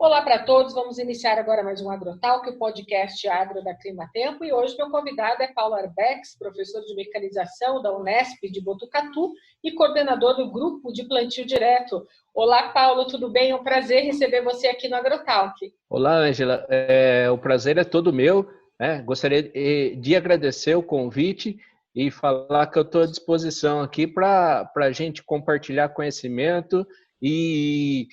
Olá para todos, vamos iniciar agora mais um AgroTalk, o podcast agro da Climatempo, e hoje meu convidado é Paulo Arbex, professor de mecanização da Unesp de Botucatu e coordenador do grupo de plantio direto. Olá, Paulo, tudo bem? É um prazer receber você aqui no AgroTalk. Olá, Ângela, o prazer é todo meu, né? Gostaria de agradecer o convite e falar que eu estou à disposição aqui para a gente compartilhar conhecimento e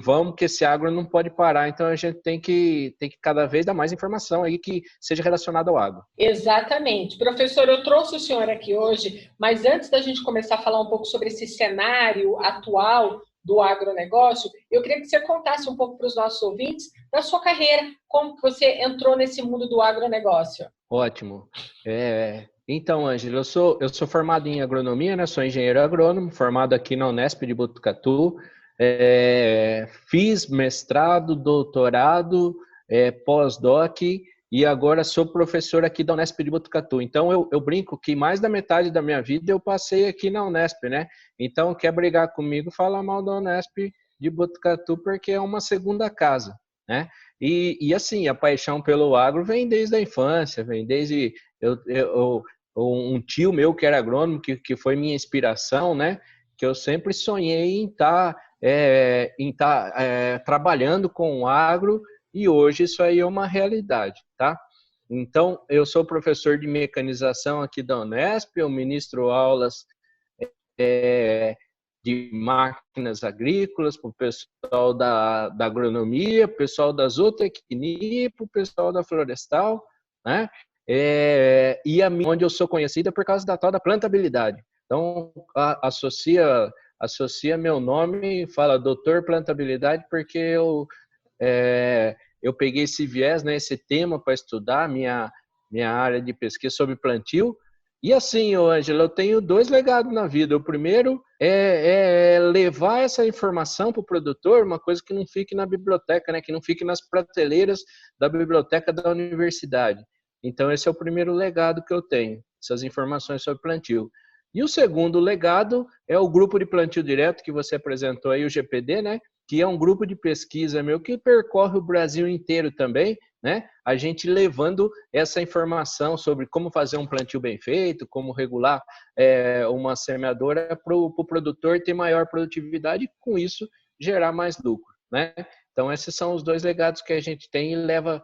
vamos que esse agro não pode parar, então a gente tem que cada vez dar mais informação aí que seja relacionada ao agro. Exatamente. Professor, eu trouxe o senhor aqui hoje, mas antes da gente começar a falar um pouco sobre esse cenário atual do agronegócio, eu queria que você contasse um pouco para os nossos ouvintes da sua carreira, como que você entrou nesse mundo do agronegócio. Ótimo. Então, Ângela, eu sou formado em agronomia, né? Sou engenheiro agrônomo, formado aqui na Unesp de Botucatu. Fiz mestrado, doutorado, pós-doc e agora sou professor aqui da Unesp de Botucatu. Então, eu brinco que mais da metade da minha vida eu passei aqui na Unesp, né? Então, quer brigar comigo, fala mal da Unesp de Botucatu, porque é uma segunda casa, né? E assim, a paixão pelo agro vem desde a infância, vem desde um tio meu que era agrônomo, que foi minha inspiração, né? Que eu sempre sonhei em estar trabalhando com o agro e hoje isso aí é uma realidade, tá? Então, eu sou professor de mecanização aqui da Unesp, eu ministro aulas de máquinas agrícolas para o pessoal da agronomia, para o pessoal da zootecnia, para o pessoal da florestal, né? Onde eu sou conhecida por causa da tal da plantabilidade. Então, associa meu nome e fala doutor plantabilidade porque eu peguei esse viés, né, esse tema para estudar minha área de pesquisa sobre plantio. E assim, Ângela, eu tenho dois legados na vida. O primeiro é levar essa informação para o produtor, uma coisa que não fique na biblioteca, né, que não fique nas prateleiras da biblioteca da universidade. Então, esse é o primeiro legado que eu tenho, essas informações sobre plantio. E o segundo legado é o grupo de plantio direto que você apresentou aí, o GPD, né? Que é um grupo de pesquisa meu que percorre o Brasil inteiro também, né? A gente levando essa informação sobre como fazer um plantio bem feito, como regular uma semeadora para o produtor ter maior produtividade e, com isso, gerar mais lucro, né? Então, esses são os dois legados que a gente tem e leva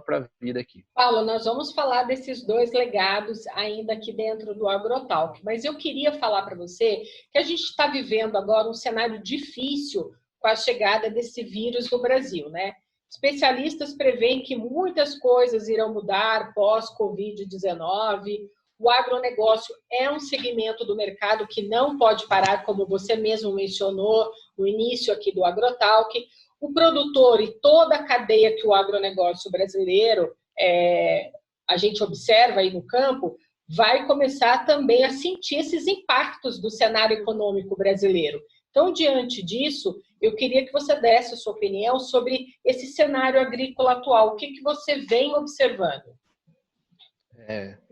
para a vida aqui. Paulo, nós vamos falar desses dois legados ainda aqui dentro do AgroTalk, mas eu queria falar para você que a gente está vivendo agora um cenário difícil com a chegada desse vírus no Brasil, né? Especialistas preveem que muitas coisas irão mudar pós-Covid-19. O agronegócio é um segmento do mercado que não pode parar, como você mesmo mencionou no início aqui do AgroTalk. O produtor e toda a cadeia que o agronegócio brasileiro a gente observa aí no campo, vai começar também a sentir esses impactos do cenário econômico brasileiro. Então, diante disso, eu queria que você desse a sua opinião sobre esse cenário agrícola atual. O que você vem observando?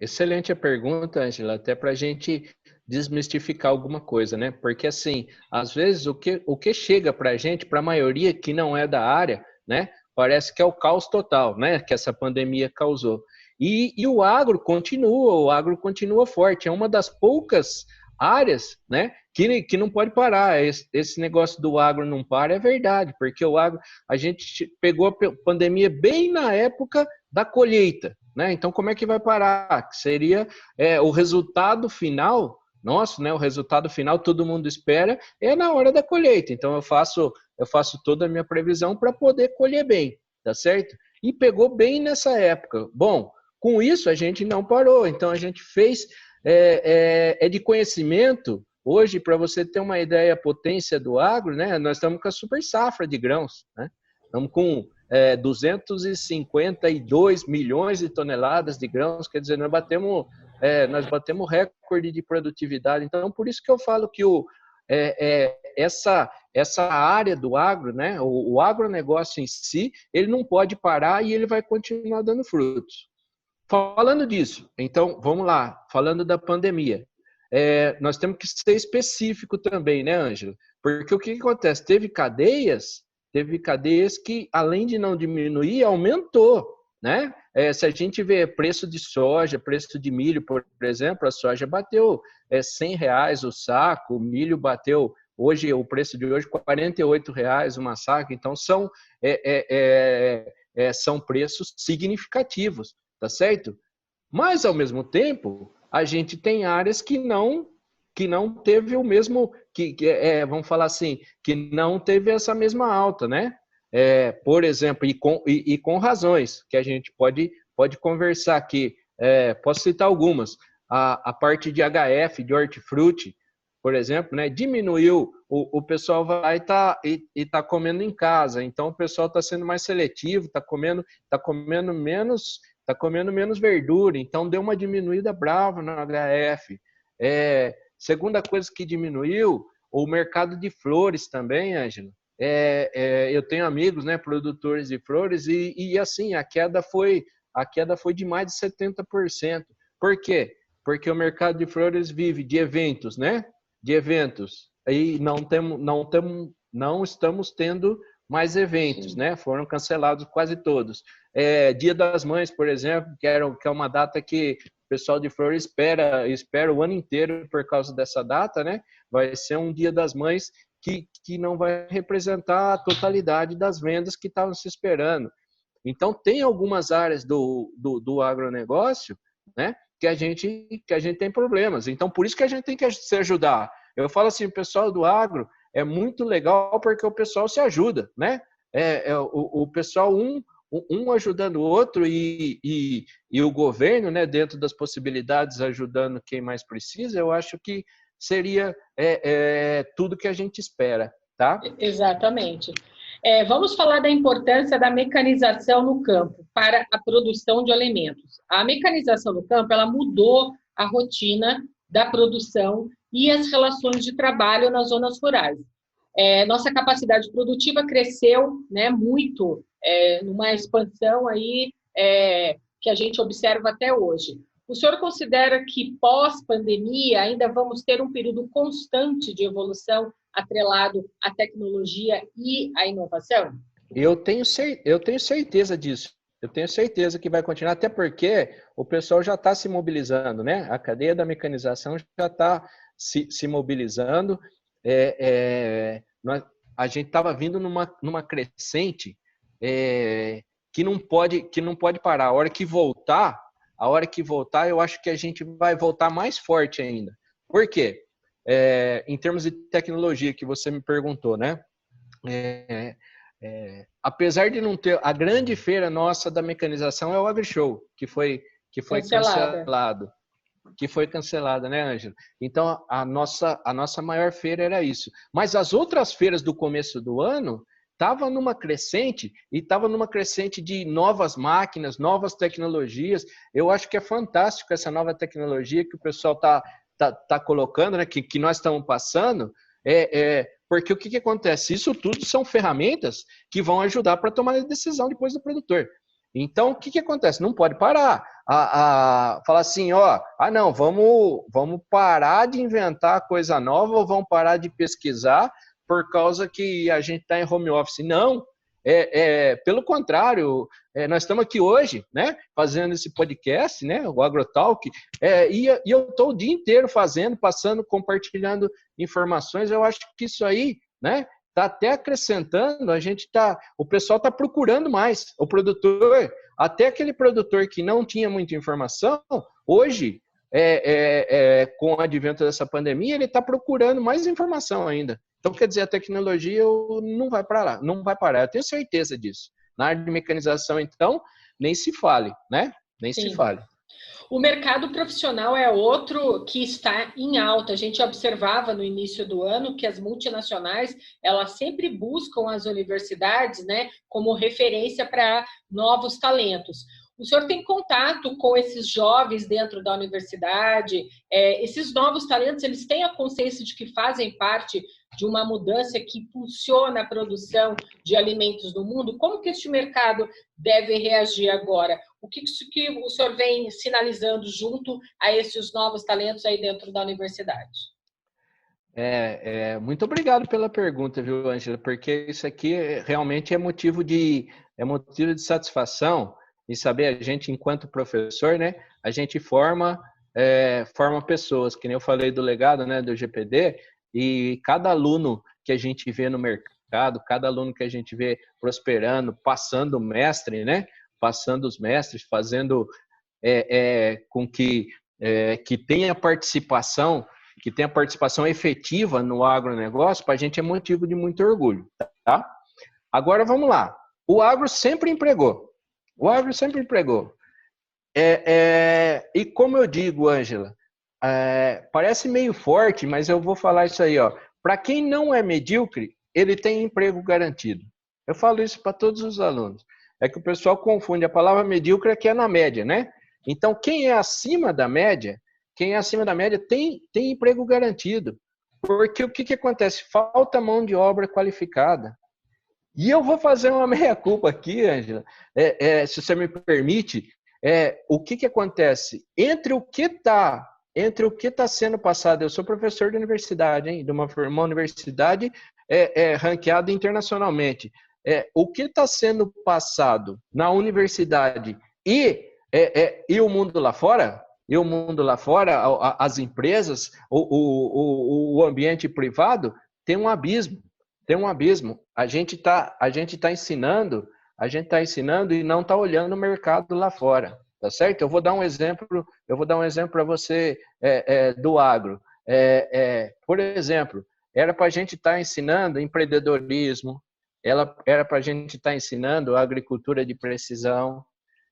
Excelente a pergunta, Ângela, até para a gente desmistificar alguma coisa, né? Porque, assim, às vezes o que chega para a gente, para a maioria que não é da área, né? Parece que é o caos total, né? Que essa pandemia causou. E o agro continua forte. É uma das poucas áreas, né? Que não pode parar. Esse negócio do agro não para é verdade, porque o agro, a gente pegou a pandemia bem na época da colheita, né? Então, como é que vai parar? Que seria o resultado final nosso, né? O resultado final todo mundo espera é na hora da colheita. Então, eu faço toda a minha previsão para poder colher bem, tá certo? E pegou bem nessa época. Bom, com isso a gente não parou. Então, a gente fez de conhecimento. Hoje, para você ter uma ideia, a potência do agro, né? Nós estamos com a super safra de grãos, né? Estamos com 252 milhões de toneladas de grãos, quer dizer, nós batemos recorde de produtividade. Então, por isso que eu falo que essa área do agro, né, o agronegócio em si, ele não pode parar e ele vai continuar dando frutos. Falando disso, então, vamos lá, falando da pandemia. Nós temos que ser específico também, né, Ângela? Porque o que acontece? Teve cadeias teve cadeias que, além de não diminuir, aumentou, né? Se a gente vê preço de soja, preço de milho, por exemplo, a soja bateu R$ 100 o saco, o milho bateu, hoje o preço de hoje, R$ 48 uma saca, então são preços significativos, tá certo? Mas, ao mesmo tempo, a gente tem áreas que não teve o mesmo, vamos falar assim, que não teve essa mesma alta, né? Por exemplo, e com razões, que a gente pode conversar aqui. Posso citar algumas. A parte de HF, de hortifruti, por exemplo, né, diminuiu, o pessoal vai estar tá comendo em casa, então o pessoal está sendo mais seletivo, está comendo menos verdura, então deu uma diminuída brava no HF. Segunda coisa que diminuiu, o mercado de flores também, Ângelo. Eu tenho amigos, né, produtores de flores, e assim, a queda foi de mais de 70%. Por quê? Porque o mercado de flores vive de eventos, né? De eventos. E não estamos tendo mais eventos, né? Foram cancelados quase todos. Dia das Mães, por exemplo, que é uma data que o pessoal de flores espera o ano inteiro por causa dessa data, né? Vai ser um Dia das Mães que não vai representar a totalidade das vendas que estavam se esperando. Então, tem algumas áreas do agronegócio, né, que a gente tem problemas. Então, por isso que a gente tem que se ajudar. Eu falo assim, o pessoal do agro é muito legal porque o pessoal se ajuda, né? O pessoal, um ajudando o outro e o governo, né, dentro das possibilidades, ajudando quem mais precisa, eu acho que seria tudo que a gente espera, tá? Exatamente. Vamos falar da importância da mecanização no campo para a produção de alimentos. A mecanização no campo, ela mudou a rotina da produção e as relações de trabalho nas zonas rurais. Nossa capacidade produtiva cresceu, né, muito, numa expansão aí, que a gente observa até hoje. O senhor considera que pós-pandemia ainda vamos ter um período constante de evolução atrelado à tecnologia e à inovação? Eu tenho certeza disso. Eu tenho certeza que vai continuar, até porque o pessoal já está se mobilizando, né? A cadeia da mecanização já está se mobilizando. A gente estava vindo numa crescente que não pode parar. A hora que voltar, eu acho que a gente vai voltar mais forte ainda. Por quê? Em termos de tecnologia que você me perguntou, né? Apesar de não ter a grande feira nossa da mecanização é o AgriShow, que foi cancelado. Que foi cancelada, né, Ângela? Então, a nossa maior feira era isso. Mas as outras feiras do começo do ano estavam numa crescente, de novas máquinas, novas tecnologias. Eu acho que é fantástico essa nova tecnologia que o pessoal tá colocando, né, que nós estamos passando, porque o que acontece? Isso tudo são ferramentas que vão ajudar para tomar a decisão depois do produtor. Então, o que acontece? Não pode parar. Falar assim, não, vamos parar de inventar coisa nova ou vamos parar de pesquisar por causa que a gente está em home office. Não, pelo contrário, nós estamos aqui hoje, né, fazendo esse podcast, né, o AgroTalk, e eu estou o dia inteiro passando, compartilhando informações. Eu acho que isso aí, né, está até acrescentando, o pessoal está procurando mais. O produtor, até aquele produtor que não tinha muita informação, hoje, com o advento dessa pandemia, ele está procurando mais informação ainda. Então, quer dizer, a tecnologia não vai parar, eu tenho certeza disso. Na área de mecanização, então, nem se fale, né? Nem Sim. se fale. O mercado profissional é outro que está em alta. A gente observava no início do ano que as multinacionais, elas sempre buscam as universidades, né, como referência para novos talentos. O senhor tem contato com esses jovens dentro da universidade? Esses novos talentos, eles têm a consciência de que fazem parte de uma mudança que impulsiona a produção de alimentos no mundo? Como que este mercado deve reagir agora? O que o senhor vem sinalizando junto a esses novos talentos aí dentro da universidade? Muito obrigado pela pergunta, viu, Ângela? Porque isso aqui realmente é motivo de satisfação e saber a gente, enquanto professor, né? A gente forma pessoas, que nem eu falei do legado, né, do GPD, e cada aluno que a gente vê no mercado, cada aluno que a gente vê prosperando, passando o mestre, né? Passando os mestres, fazendo com que tenha participação, efetiva no agronegócio, para a gente é motivo de muito orgulho, tá? Agora vamos lá. O agro sempre empregou. E como eu digo, Ângela, parece meio forte, mas eu vou falar isso aí, ó. Para quem não é medíocre, ele tem emprego garantido. Eu falo isso para todos os alunos. É que o pessoal confunde a palavra medíocre, que é na média, né? Então, quem é acima da média tem emprego garantido. Porque o que acontece? Falta mão de obra qualificada. E eu vou fazer uma meia-culpa aqui, Ângela, se você me permite. O que acontece? Entre o que está sendo passado, eu sou professor de universidade, hein, de uma universidade ranqueada internacionalmente. O que está sendo passado na universidade e o mundo lá fora, as empresas, o ambiente privado, tem um abismo. A gente está ensinando e não está olhando o mercado lá fora, tá certo? Eu vou dar um exemplo para você do agro. Por exemplo, era para a gente estar ensinando empreendedorismo, era para a gente estar ensinando agricultura de precisão,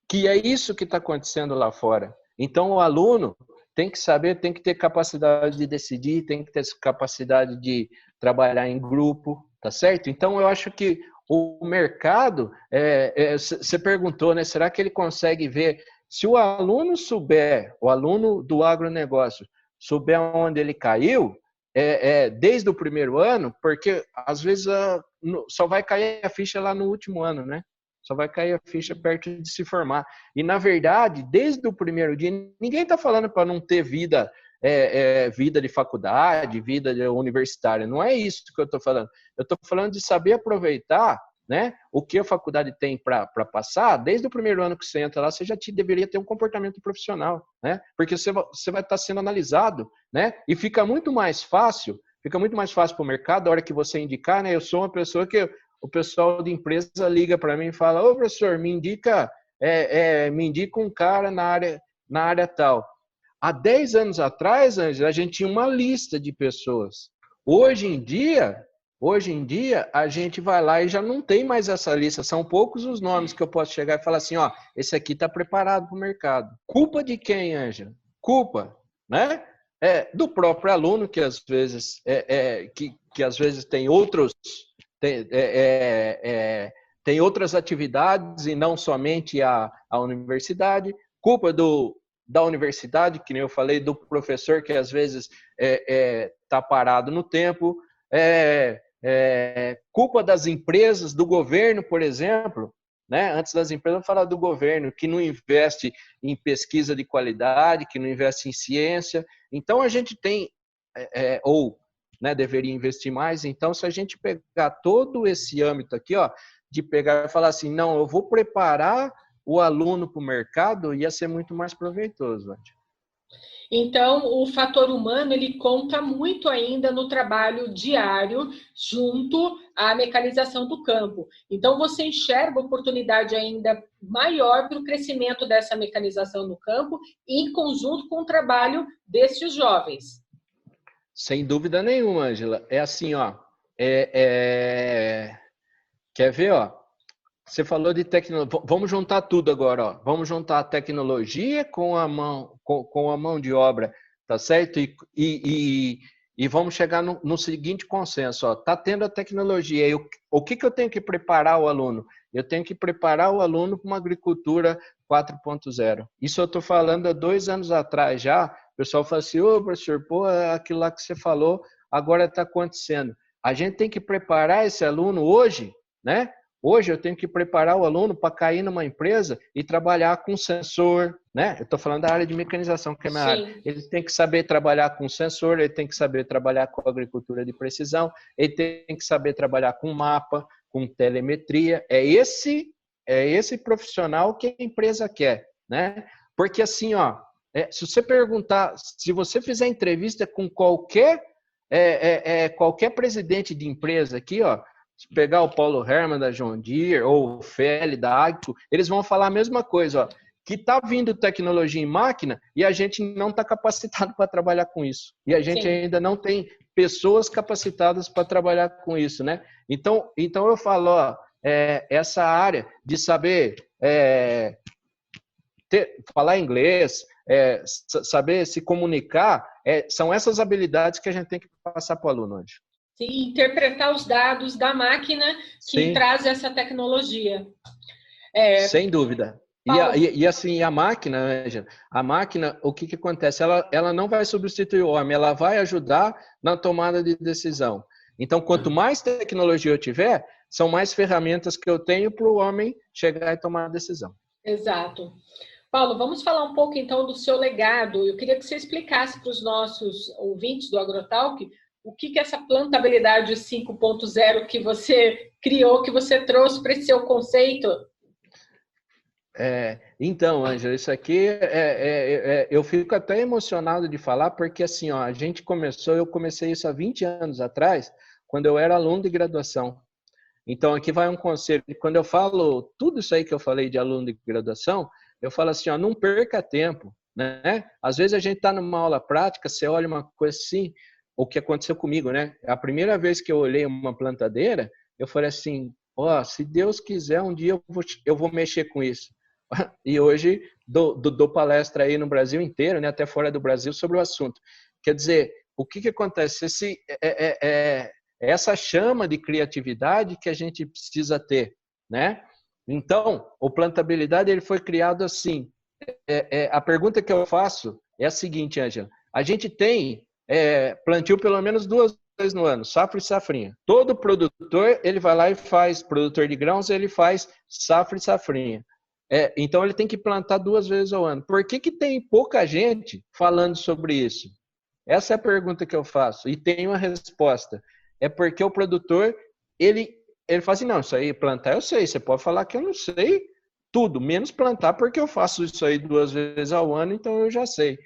que é isso que está acontecendo lá fora. Então, o aluno tem que saber, tem que ter capacidade de decidir, tem que ter capacidade de trabalhar em grupo, tá certo? Então, eu acho que o mercado, você perguntou, né? Será que ele consegue ver? Se o aluno do agronegócio, souber onde ele caiu, desde o primeiro ano, porque às vezes só vai cair a ficha lá no último ano, né? Só vai cair a ficha perto de se formar. E, na verdade, desde o primeiro dia, ninguém está falando para não ter vida de faculdade, vida universitária. Não é isso que eu estou falando. Eu estou falando de saber aproveitar, né, o que a faculdade tem para passar. Desde o primeiro ano que você entra lá, você já deveria ter um comportamento profissional, né? Porque você vai estar sendo analisado, né? E fica muito mais fácil para o mercado a hora que você indicar, né? Eu sou uma pessoa que o pessoal de empresa liga para mim e fala: ô, professor, me indica um cara na área tal. Há 10 anos atrás, Ângela, a gente tinha uma lista de pessoas. Hoje em dia, a gente vai lá e já não tem mais essa lista. São poucos os nomes que eu posso chegar e falar assim: ó, esse aqui está preparado para o mercado. Culpa de quem, Ângela? Culpa, né? Do próprio aluno, que às vezes que às vezes tem outros tem outras atividades e não somente a universidade. Culpa da universidade, que nem eu falei, do professor que às vezes está parado no tempo. Culpa das empresas, do governo, por exemplo, né? Antes das empresas, vamos falar do governo, que não investe em pesquisa de qualidade, que não investe em ciência. Então, a gente tem, né, deveria investir mais. Então, se a gente pegar todo esse âmbito aqui, ó, de pegar e falar assim, não, eu vou preparar o aluno para o mercado, ia ser muito mais proveitoso, Ângela. Então, o fator humano, ele conta muito ainda no trabalho diário junto à mecanização do campo. Então, você enxerga oportunidade ainda maior para o crescimento dessa mecanização no campo, em conjunto com o trabalho destes jovens. Sem dúvida nenhuma, Ângela. É assim, ó. Quer ver, ó? Você falou de tecnologia. Vamos juntar tudo agora, ó. Vamos juntar a tecnologia com a mão de obra, tá certo? E vamos chegar no seguinte consenso, ó. Tá tendo a tecnologia. O que eu tenho que preparar o aluno? Eu tenho que preparar o aluno para uma agricultura 4.0. Isso eu estou falando há 2 anos atrás já. O pessoal fala assim: ô, professor, pô, aquilo lá que você falou agora está acontecendo. A gente tem que preparar esse aluno hoje, né? Hoje eu tenho que preparar o aluno para cair numa empresa e trabalhar com sensor, né? Eu estou falando da área de mecanização, que é a minha área. Sim. Ele tem que saber trabalhar com sensor, ele tem que saber trabalhar com agricultura de precisão, ele tem que saber trabalhar com mapa, com telemetria. É esse profissional que a empresa quer, né? Porque assim, ó, se você perguntar, se você fizer entrevista com qualquer presidente de empresa aqui, ó, se pegar o Paulo Herman da John Deere ou o Feli da Agco, eles vão falar a mesma coisa, ó, que está vindo tecnologia em máquina e a gente não está capacitado para trabalhar com isso. E a gente ainda não tem pessoas capacitadas para trabalhar com isso, né? Então eu falo, ó, essa área de saber falar inglês, saber se comunicar, são essas habilidades que a gente tem que passar para o aluno hoje. Sim, interpretar os dados da máquina que traz essa tecnologia. Sem dúvida. E assim, a máquina, o que acontece? Ela não vai substituir o homem, ela vai ajudar na tomada de decisão. Então, quanto mais tecnologia eu tiver, são mais ferramentas que eu tenho para o homem chegar e tomar a decisão. Exato. Paulo, vamos falar um pouco então do seu legado. Eu queria que você explicasse para os nossos ouvintes do AgroTalk o que é essa plantabilidade 5.0 que você criou, que você trouxe para esse seu conceito. Então, Ângela, isso aqui eu fico até emocionado de falar, porque assim, ó, eu comecei isso há 20 anos atrás, quando eu era aluno de graduação. Então, aqui vai um conselho. Quando eu falo tudo isso aí que eu falei de aluno de graduação, eu falo assim, ó, não perca tempo, né? Às vezes a gente está numa aula prática, você olha uma coisa assim, o que aconteceu comigo, né? A primeira vez que eu olhei uma plantadeira, eu falei assim, ó, se Deus quiser, um dia eu vou mexer com isso. E hoje dou palestra aí no Brasil inteiro, né, até fora do Brasil, sobre o assunto. Quer dizer, o que acontece? Essa chama de criatividade que a gente precisa ter, né? Então, o plantabilidade ele foi criado assim. A pergunta que eu faço é a seguinte, Ângela. A gente tem plantio pelo menos 2 vezes no ano, safra e safrinha. Todo produtor, ele vai lá e faz, produtor de grãos, ele faz safra e safrinha. Então, ele tem que plantar 2 vezes ao ano. Por que tem pouca gente falando sobre isso? Essa é a pergunta que eu faço. E tem uma resposta. É porque o produtor, ele fala assim, não, isso aí plantar eu sei. Você pode falar que eu não sei tudo, menos plantar, porque eu faço isso aí 2 vezes ao ano, então eu já sei.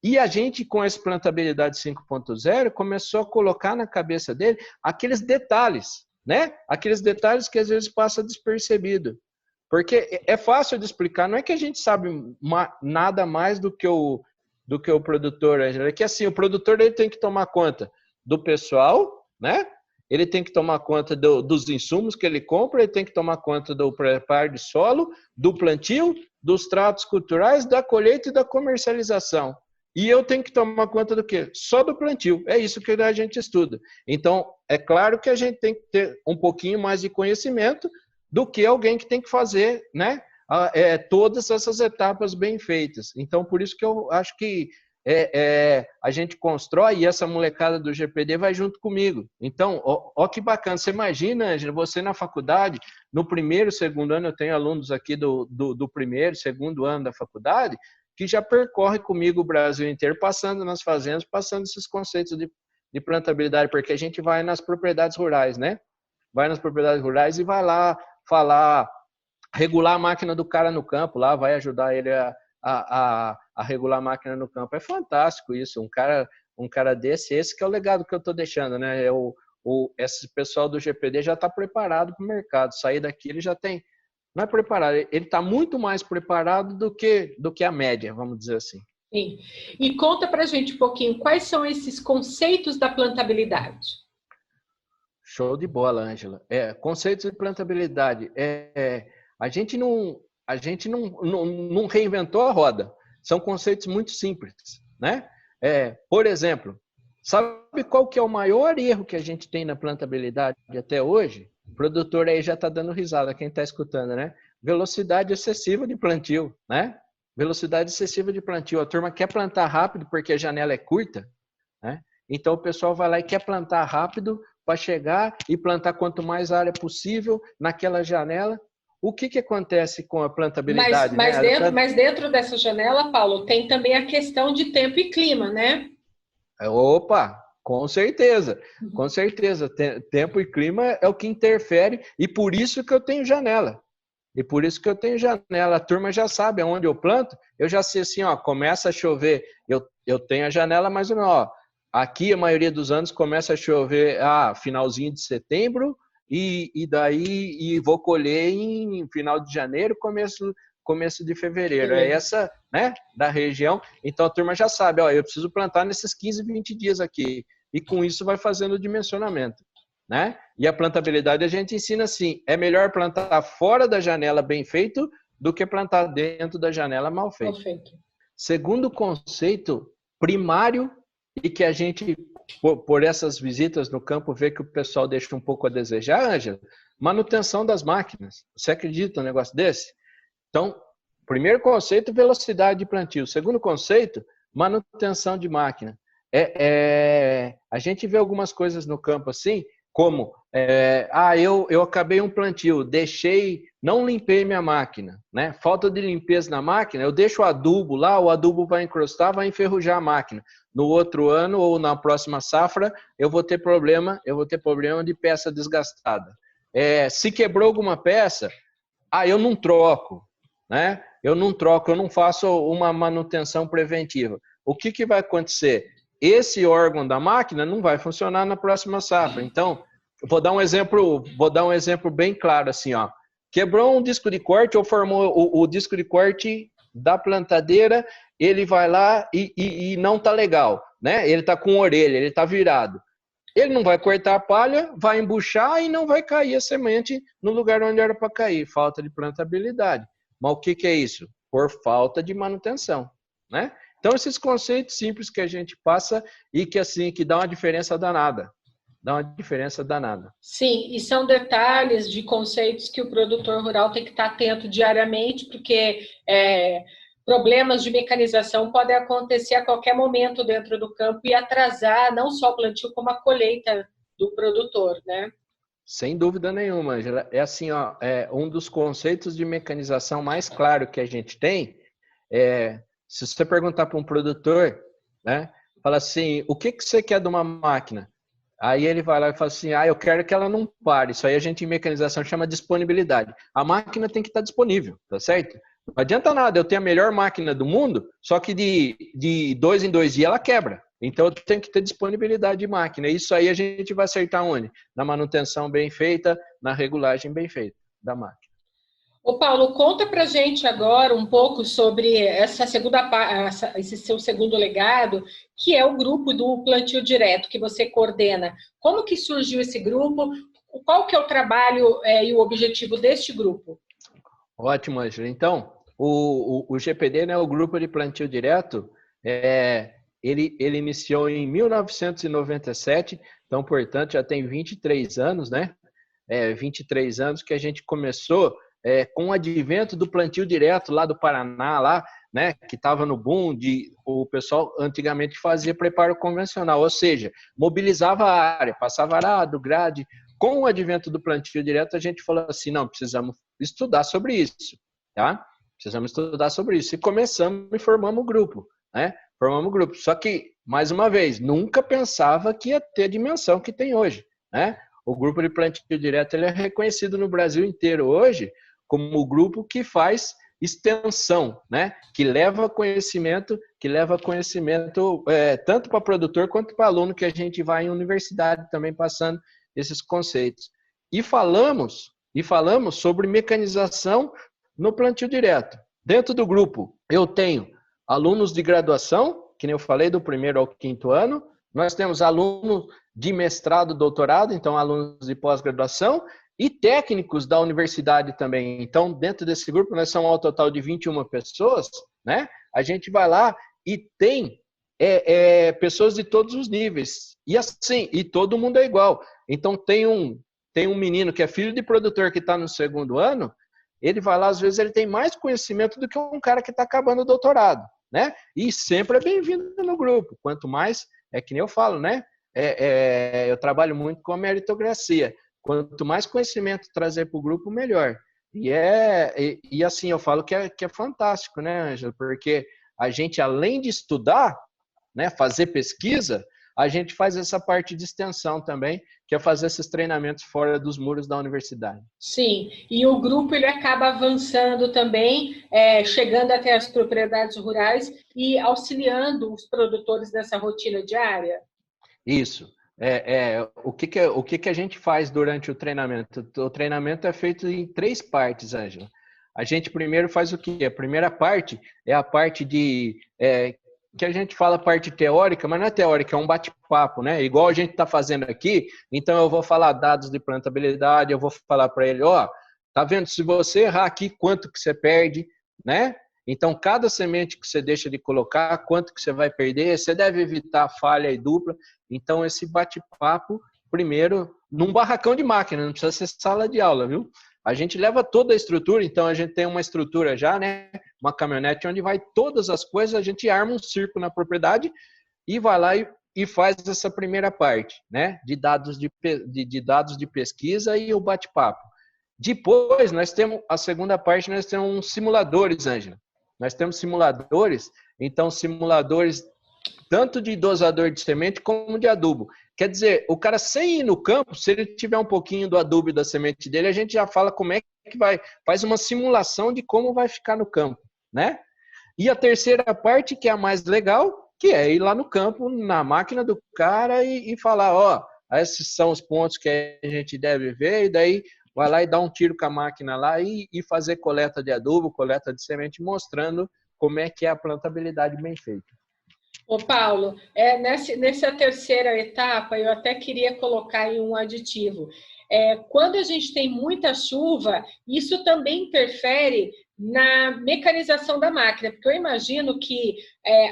E a gente, com essa plantabilidade 5.0, começou a colocar na cabeça dele aqueles detalhes, né? Aqueles detalhes que às vezes passa despercebido. Porque é fácil de explicar, não é que a gente sabe nada mais do que o produtor, é que assim, o produtor ele tem que tomar conta do pessoal, né? Ele tem que tomar conta dos insumos que ele compra, ele tem que tomar conta do preparo de solo, do plantio, dos tratos culturais, da colheita e da comercialização. E eu tenho que tomar conta do quê? Só do plantio. É isso que a gente estuda. Então, é claro que a gente tem que ter um pouquinho mais de conhecimento do que alguém que tem que fazer, né? Todas essas etapas bem feitas. Então, por isso que eu acho que a gente constrói e essa molecada do GPD vai junto comigo. Então, ó que bacana. Você imagina, Ângela, você na faculdade, no primeiro, segundo ano, eu tenho alunos aqui do primeiro, segundo ano da faculdade, que já percorre comigo o Brasil inteiro, passando nas fazendas, passando esses conceitos de plantabilidade, porque a gente vai nas propriedades rurais, né? Vai nas propriedades rurais e vai lá falar, regular a máquina do cara no campo, lá vai ajudar ele a regular a máquina no campo. É fantástico isso, um cara esse que é o legado que eu estou deixando, né? Esse pessoal do GPD já está preparado para o mercado, sair daqui ele já tem, não é preparado, ele está muito mais preparado do que a média, vamos dizer assim. Sim. E conta para a gente um pouquinho, quais são esses conceitos da plantabilidade? Show de bola, Ângela. Conceitos de plantabilidade. A gente não reinventou a roda. São conceitos muito simples, né? Por exemplo, sabe qual que é o maior erro que a gente tem na plantabilidade até hoje? O produtor aí já está dando risada, quem está escutando, né? Velocidade excessiva de plantio, né? Velocidade excessiva de plantio. A turma quer plantar rápido porque a janela é curta, né? Então o pessoal vai lá e quer plantar rápido para chegar e plantar quanto mais área possível naquela janela. O que acontece com a plantabilidade, né? Mas dentro dessa janela, Paulo, tem também a questão de tempo e clima, né? Opa, com certeza, com certeza. Tempo e clima é o que interfere e por isso que eu tenho janela. E por isso que eu tenho janela. A turma já sabe aonde eu planto. Eu já sei assim, ó, começa a chover. Eu tenho a janela, mas ó, aqui a maioria dos anos começa a chover finalzinho de setembro e daí vou colher em final de janeiro, começo de fevereiro. É essa, né, da região. Então a turma já sabe, ó, eu preciso plantar nesses 15, 20 dias aqui. E com isso vai fazendo o dimensionamento. Né? E a plantabilidade a gente ensina assim, é melhor plantar fora da janela bem feito do que plantar dentro da janela mal feito. Segundo conceito primário e que a gente, por essas visitas no campo, vê que o pessoal deixa um pouco a desejar, Ângela, manutenção das máquinas. Você acredita num negócio desse? Então, primeiro conceito, velocidade de plantio. Segundo conceito, manutenção de máquina. A gente vê algumas coisas no campo assim, como, eu acabei um plantio, não limpei minha máquina, né? Falta de limpeza na máquina, eu deixo o adubo lá, o adubo vai encrustar, vai enferrujar a máquina. No outro ano ou na próxima safra, eu vou ter problema de peça desgastada. Se quebrou alguma peça, eu não troco, né? Eu não faço uma manutenção preventiva. O que vai acontecer? Esse órgão da máquina não vai funcionar na próxima safra. Então, vou dar um exemplo bem claro assim, ó. Quebrou um disco de corte ou formou o disco de corte da plantadeira, ele vai lá e não tá legal, né? Ele tá com orelha, ele tá virado. Ele não vai cortar a palha, vai embuchar e não vai cair a semente no lugar onde era para cair. Falta de plantabilidade. Mas o que é isso? Por falta de manutenção, né? Então, esses conceitos simples que a gente passa e que dá uma diferença danada. Sim, e são detalhes de conceitos que o produtor rural tem que estar atento diariamente, porque problemas de mecanização podem acontecer a qualquer momento dentro do campo e atrasar não só o plantio, como a colheita do produtor, né? Sem dúvida nenhuma, Angela. É assim, ó, um dos conceitos de mecanização mais claro que a gente tem se você perguntar para um produtor, né, fala assim, o que você quer de uma máquina? Aí ele vai lá e fala assim, eu quero que ela não pare. Isso aí a gente em mecanização chama de disponibilidade. A máquina tem que estar disponível, tá certo? Não adianta nada, eu tenho a melhor máquina do mundo, só que de 2 em 2 dias ela quebra. Então eu tenho que ter disponibilidade de máquina. Isso aí a gente vai acertar onde? Na manutenção bem feita, na regulagem bem feita da máquina. Ô Paulo, conta pra gente agora um pouco sobre esse seu segundo legado, que é o grupo do plantio direto que você coordena. Como que surgiu esse grupo? Qual que é o trabalho e o objetivo deste grupo? Ótimo, Angela. Então, o GPD, né, o grupo de plantio direto, ele iniciou em 1997, então, portanto, já tem 23 anos, né? 23 anos que a gente começou com o advento do plantio direto lá do Paraná, lá, né, que estava no boom, o pessoal antigamente fazia preparo convencional, ou seja, mobilizava a área, passava arado, grade. Com o advento do plantio direto, a gente falou assim, não, precisamos estudar sobre isso, tá? Precisamos estudar sobre isso. E começamos e formamos o grupo, né? Formamos o grupo. Só que, mais uma vez, nunca pensava que ia ter a dimensão que tem hoje, né? O grupo de plantio direto ele é reconhecido no Brasil inteiro hoje como o grupo que faz extensão, né? Que leva conhecimento tanto para produtor quanto para aluno, que a gente vai em universidade também passando esses conceitos. E falamos sobre mecanização no plantio direto. Dentro do grupo, eu tenho alunos de graduação, que nem eu falei, do 1º ao 5º ano. Nós temos alunos de mestrado, doutorado, então alunos de pós-graduação, e técnicos da universidade também. Então, dentro desse grupo, nós somos ao total de 21 pessoas, né? A gente vai lá e tem pessoas de todos os níveis. E assim, e todo mundo é igual. Então, tem um menino que é filho de produtor que está no 2º ano, ele vai lá, às vezes ele tem mais conhecimento do que um cara que está acabando o doutorado, né? E sempre é bem-vindo no grupo. Quanto mais é que nem eu falo, né? Eu trabalho muito com a meritocracia. Quanto mais conhecimento trazer para o grupo, melhor. E assim, eu falo que é fantástico, né, Ângela? Porque a gente, além de estudar, né, fazer pesquisa, a gente faz essa parte de extensão também, que é fazer esses treinamentos fora dos muros da universidade. Sim, e o grupo ele acaba avançando também, chegando até as propriedades rurais e auxiliando os produtores nessa rotina diária? Isso. O que a gente faz durante o treinamento? O treinamento é feito em 3 partes, Ângela. A gente primeiro faz o quê? A primeira parte é a parte que a gente fala parte teórica, mas não é teórica, é um bate-papo, né? Igual a gente está fazendo aqui, então eu vou falar dados de plantabilidade, eu vou falar para ele, tá vendo? Se você errar aqui, quanto que você perde, né? Então, cada semente que você deixa de colocar, quanto que você vai perder, você deve evitar falha e dupla. Então, esse bate-papo, primeiro, num barracão de máquina, não precisa ser sala de aula, viu? A gente leva toda a estrutura, então a gente tem uma estrutura já, né? Uma caminhonete onde vai todas as coisas, a gente arma um circo na propriedade e vai lá e faz essa primeira parte, né? De dados de pesquisa e o bate-papo. Depois, nós temos a segunda parte, nós temos simuladores, Ângela. Nós temos simuladores, então simuladores tanto de dosador de semente como de adubo. Quer dizer, o cara sem ir no campo, se ele tiver um pouquinho do adubo e da semente dele, a gente já fala como é que vai, faz uma simulação de como vai ficar no campo, né? E a terceira parte, que é a mais legal, que é ir lá no campo, na máquina do cara e falar, esses são os pontos que a gente deve ver, e daí vai lá e dá um tiro com a máquina lá e fazer coleta de adubo, coleta de semente, mostrando como é que é a plantabilidade bem feita. Ô Paulo, nessa terceira etapa, eu até queria colocar aí um aditivo. Quando a gente tem muita chuva, isso também interfere na mecanização da máquina, porque eu imagino que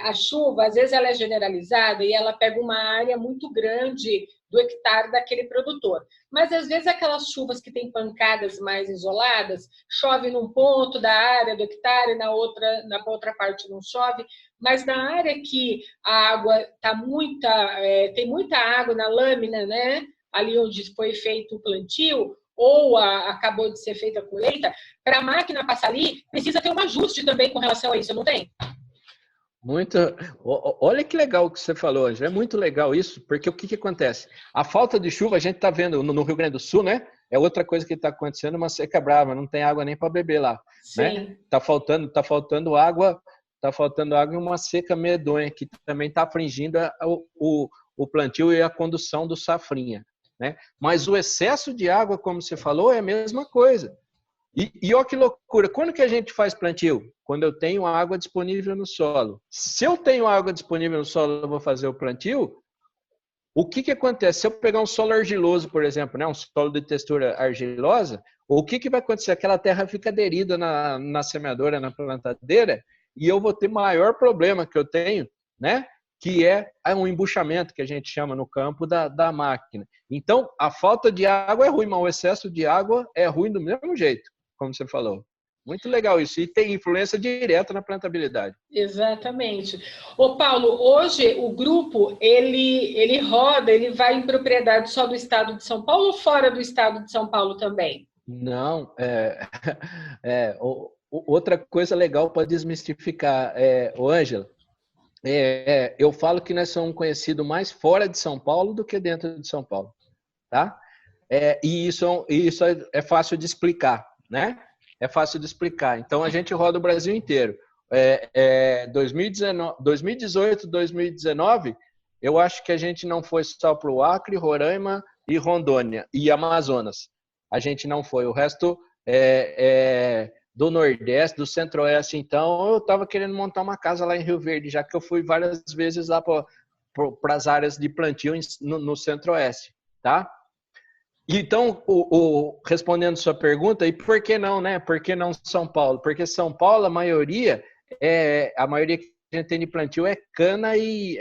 a chuva, às vezes ela é generalizada e ela pega uma área muito grande do hectare daquele produtor. Mas, às vezes, aquelas chuvas que têm pancadas mais isoladas, chove num ponto da área do hectare, na outra parte não chove, mas na área que a água tem muita água na lâmina, né? Ali onde foi feito o plantio, ou acabou de ser feita a colheita, para a máquina passar ali, precisa ter um ajuste também com relação a isso, não tem? Muito. Olha que legal o que você falou, Angela. É muito legal isso, porque o que acontece? A falta de chuva, a gente está vendo no Rio Grande do Sul, né? É outra coisa que está acontecendo, uma seca brava, não tem água nem para beber lá, né? Tá faltando água e uma seca medonha que também está afligindo o plantio e a condução do safrinha, né? Mas o excesso de água, como você falou, é a mesma coisa. E olha que loucura, quando que a gente faz plantio? Quando eu tenho água disponível no solo. Se eu tenho água disponível no solo, eu vou fazer o plantio, o que acontece? Se eu pegar um solo argiloso, por exemplo, né, um solo de textura argilosa, o que vai acontecer? Aquela terra fica aderida na semeadora, na plantadeira, e eu vou ter maior problema que eu tenho, né? Que é um embuchamento, que a gente chama no campo da máquina. Então, a falta de água é ruim, mas o excesso de água é ruim do mesmo jeito, como você falou. Muito legal isso. E tem influência direta na plantabilidade. Exatamente. Ô Paulo, hoje o grupo, ele roda, ele vai em propriedade só do estado de São Paulo ou fora do estado de São Paulo também? Não, outra coisa legal para desmistificar, Ângela, eu falo que nós somos conhecidos mais fora de São Paulo do que dentro de São Paulo, tá? E isso é fácil de explicar, né? É fácil de explicar. Então, a gente roda o Brasil inteiro. 2018, 2019, eu acho que a gente não foi só para o Acre, Roraima e Rondônia e Amazonas. A gente não foi. O resto do Nordeste, do Centro-Oeste. Então, eu estava querendo montar uma casa lá em Rio Verde, já que eu fui várias vezes lá para as áreas de plantio no Centro-Oeste, tá? Então, respondendo sua pergunta, e por que não, né? Por que não São Paulo? Porque São Paulo, a maioria que a gente tem de plantio é cana e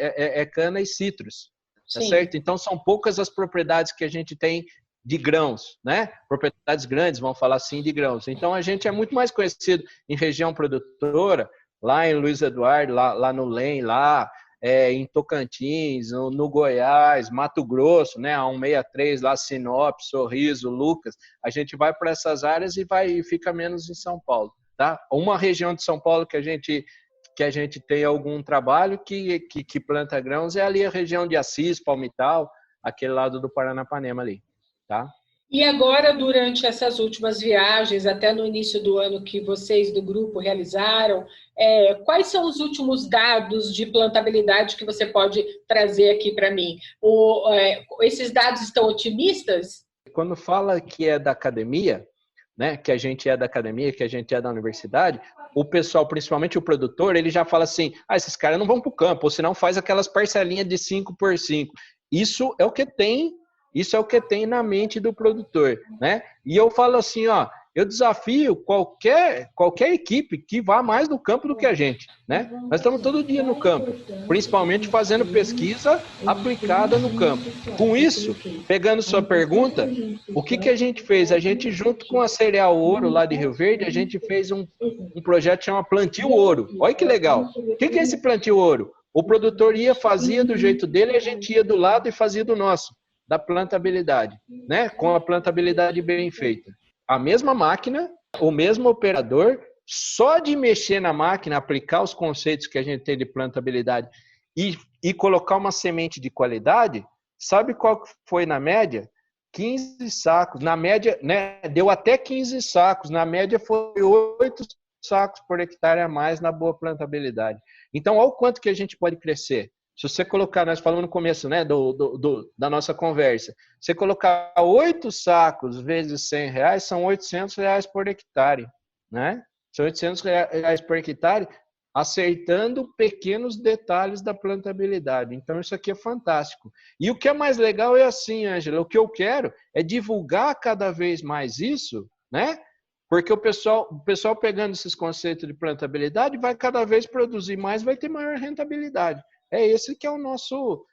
citros, tá certo? Então, são poucas as propriedades que a gente tem de grãos, né? Propriedades grandes, vamos falar assim, de grãos. Então, a gente é muito mais conhecido em região produtora, lá em Luiz Eduardo, lá no LEM, lá em Tocantins, no Goiás, Mato Grosso, né, a 163 lá, Sinop, Sorriso, Lucas, a gente vai para essas áreas e fica menos em São Paulo, tá? Uma região de São Paulo que a gente tem algum trabalho que planta grãos é ali a região de Assis, Palmital, aquele lado do Paranapanema ali, tá? E agora, durante essas últimas viagens, até no início do ano que vocês do grupo realizaram, quais são os últimos dados de plantabilidade que você pode trazer aqui para mim? Esses dados estão otimistas? Quando fala que é da academia, né, que a gente é da academia, que a gente é da universidade, o pessoal, principalmente o produtor, ele já fala assim, esses caras não vão para o campo, ou senão faz aquelas parcelinhas de 5x5. Isso é o que tem na mente do produtor, né? E eu falo assim, eu desafio qualquer equipe que vá mais no campo do que a gente, né? Nós estamos todo dia no campo, principalmente fazendo pesquisa aplicada no campo. Com isso, pegando sua pergunta, o que a gente fez? A gente, junto com a Cereal Ouro lá de Rio Verde, a gente fez um projeto chamado Plantio Ouro. Olha que legal. O que é esse Plantio Ouro? O produtor fazia do jeito dele, a gente ia do lado e fazia do nosso, da plantabilidade, né? Com a plantabilidade bem feita. A mesma máquina, o mesmo operador, só de mexer na máquina, aplicar os conceitos que a gente tem de plantabilidade e colocar uma semente de qualidade, sabe qual foi na média? 15 sacos. Na média, né? Deu até 15 sacos. Na média foi 8 sacos por hectare a mais na boa plantabilidade. Então, olha o quanto que a gente pode crescer. Se você colocar, nós falamos no começo, né, da nossa conversa, você colocar 8 sacos vezes R$100, são R$800 por hectare, né? São R$800 por hectare, acertando pequenos detalhes da plantabilidade. Então, isso aqui é fantástico. E o que é mais legal é assim, Ângela, o que eu quero é divulgar cada vez mais isso, né? Porque o pessoal pegando esses conceitos de plantabilidade vai cada vez produzir mais, vai ter maior rentabilidade. É esse que é o nosso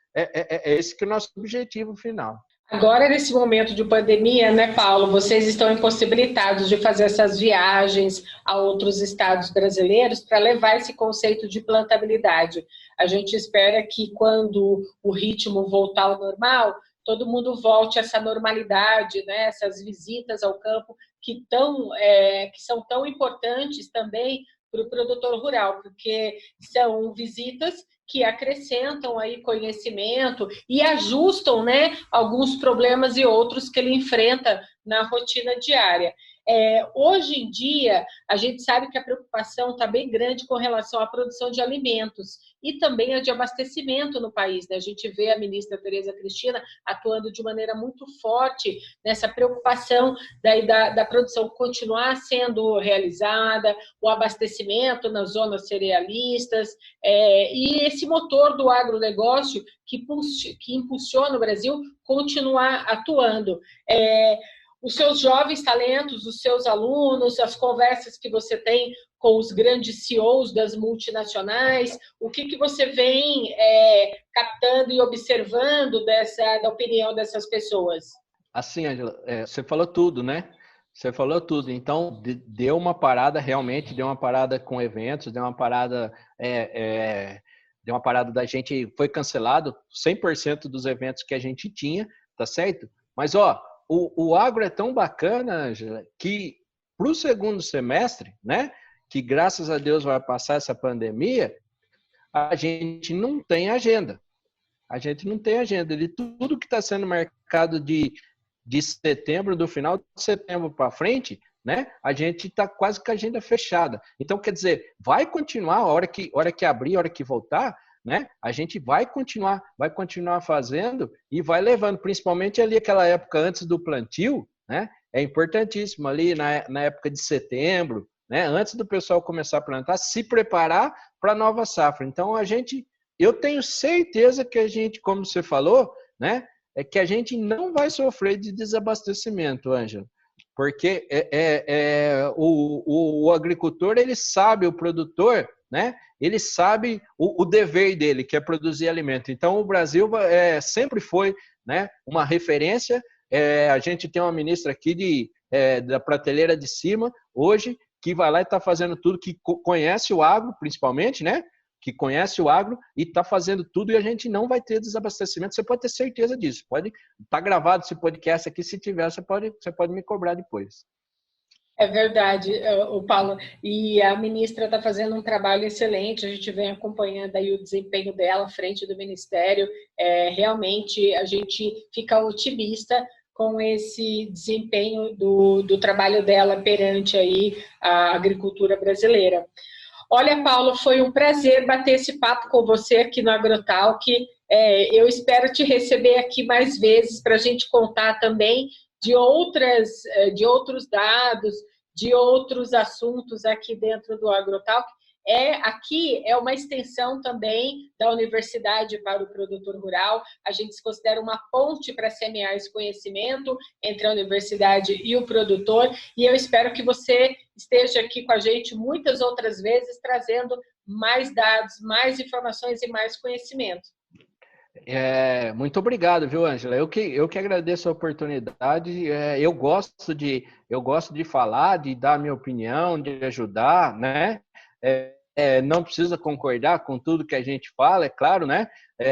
objetivo final. Agora, nesse momento de pandemia, né, Paulo, vocês estão impossibilitados de fazer essas viagens a outros estados brasileiros para levar esse conceito de plantabilidade. A gente espera que quando o ritmo voltar ao normal, todo mundo volte a essa normalidade, né, essas visitas ao campo que são tão importantes também para o produtor rural, porque são visitas que acrescentam aí conhecimento e ajustam, né, alguns problemas e outros que ele enfrenta na rotina diária. Hoje em dia, a gente sabe que a preocupação está bem grande com relação à produção de alimentos e também a de abastecimento no país, né? A gente vê a ministra Cristina atuando de maneira muito forte nessa preocupação da produção continuar sendo realizada, o abastecimento nas zonas cerealistas, e esse motor do agronegócio que impulsiona o Brasil continuar atuando. Os seus jovens talentos, os seus alunos, as conversas que você tem com os grandes CEOs das multinacionais, o que você vem captando e observando da opinião dessas pessoas? Assim, Angela, você falou tudo, né? Você falou tudo. Então, deu uma parada, realmente, deu uma parada com eventos, deu uma parada da gente, foi cancelado 100% dos eventos que a gente tinha, tá certo? Mas, o agro é tão bacana, Angela, que para o segundo semestre, né, que graças a Deus vai passar essa pandemia, a gente não tem agenda. A gente não tem agenda. De tudo que está sendo marcado de setembro, do final de setembro para frente, né, a gente está quase com a agenda fechada. Então, quer dizer, vai continuar, a hora que abrir, a hora que voltar, né? A gente vai continuar fazendo e vai levando, principalmente ali aquela época antes do plantio, né? É importantíssimo ali na época de setembro, né? Antes do pessoal começar a plantar, se preparar para a nova safra. Então, eu tenho certeza que a gente, como você falou, né? É que a gente não vai sofrer de desabastecimento, Ângela, porque o agricultor, ele sabe, o produtor, né? Ele sabe o dever dele, que é produzir alimento. Então, o Brasil sempre foi, né, uma referência. A gente tem uma ministra aqui da prateleira de cima, hoje, que vai lá e está fazendo tudo, que conhece o agro, principalmente, né? que conhece o agro e está fazendo tudo e a gente não vai ter desabastecimento. Você pode ter certeza disso. Pode estar gravado esse podcast aqui, se tiver, você pode me cobrar depois. É verdade, o Paulo. E a ministra está fazendo um trabalho excelente. A gente vem acompanhando aí o desempenho dela à frente do Ministério. Realmente a gente fica otimista com esse desempenho do trabalho dela perante aí a agricultura brasileira. Olha, Paulo, foi um prazer bater esse papo com você aqui no Agrotalk. Eu espero te receber aqui mais vezes para a gente contar também de outros dados, de outros assuntos aqui dentro do Agrotalk. Aqui é uma extensão também da Universidade para o Produtor Rural. A gente se considera uma ponte para semear esse conhecimento entre a universidade e o produtor. E eu espero que você esteja aqui com a gente muitas outras vezes, trazendo mais dados, mais informações e mais conhecimento. Muito obrigado, viu, Ângela? Eu que agradeço a oportunidade. Eu gosto de falar, de dar a minha opinião, de ajudar, né? Não precisa concordar com tudo que a gente fala, é claro, né?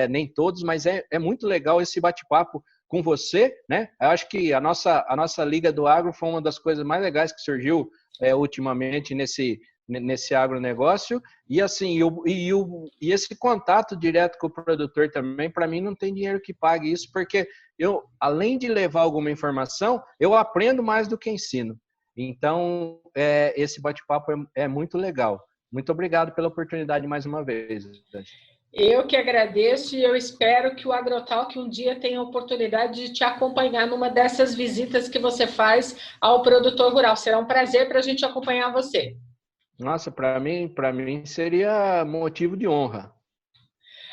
Nem todos, mas é muito legal esse bate-papo com você, né? Eu acho que a nossa Liga do Agro foi uma das coisas mais legais que surgiu ultimamente nesse agronegócio, e assim, e esse contato direto com o produtor também, para mim não tem dinheiro que pague isso, porque eu, além de levar alguma informação, eu aprendo mais do que ensino. Então, esse bate-papo é muito legal. Muito obrigado pela oportunidade mais uma vez. Eu que agradeço e eu espero que o Agrotalk um dia tenha a oportunidade de te acompanhar numa dessas visitas que você faz ao produtor rural. Será um prazer para a gente acompanhar você. Nossa, para mim seria motivo de honra.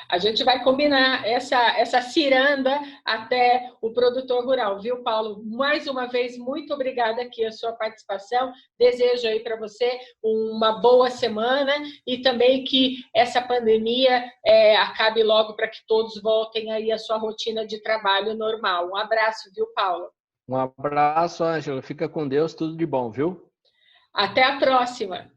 A gente vai combinar essa ciranda até o produtor rural, viu, Paulo? Mais uma vez, muito obrigada aqui a sua participação. Desejo aí para você uma boa semana e também que essa pandemia acabe logo para que todos voltem aí à sua rotina de trabalho normal. Um abraço, viu, Paulo? Um abraço, Ângela. Fica com Deus, tudo de bom, viu? Até a próxima.